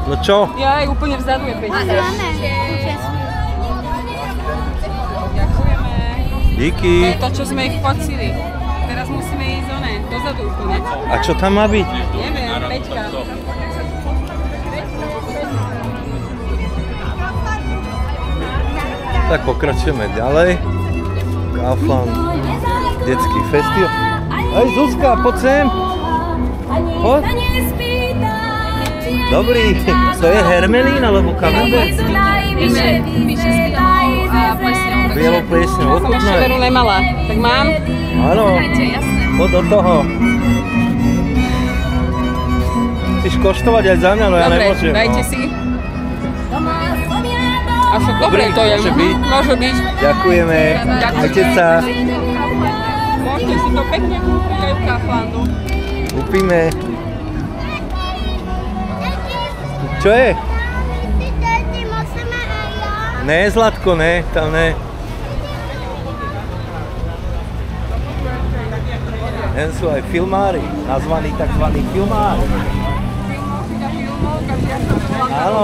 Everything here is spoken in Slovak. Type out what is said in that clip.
No čo? Ja aj úplne vzadu je 50. Ďakujeme. Díky. To je to, čo sme ich pocili. Teraz musíme ísť dozadu úplne. A čo tam má byť? Neviem, Peťka. Tak pokračujeme ďalej. Kaufland, detský festival. Aj Zuzka, poď sem. Poď. Dobrý, to je Hermelín alebo Camembert? Píše s bielou a plesňou. Bielou plesňou, Som ešte veru nemala, tak mám? Áno, poď do toho. Chceš koštovať aj za mňa, no ja nemôžem. Dobre, dajte si. A však dobre to je. Môže byť. Môže byť. Ďakujeme, majte sa. Môžete si to pekne kúpiť aj v Kauflandu. Kúpime. Čo je? Ne, Zlatko, ne, tam ne. Jen sú aj filmári, nazvaní takzvaní filmári. Áno.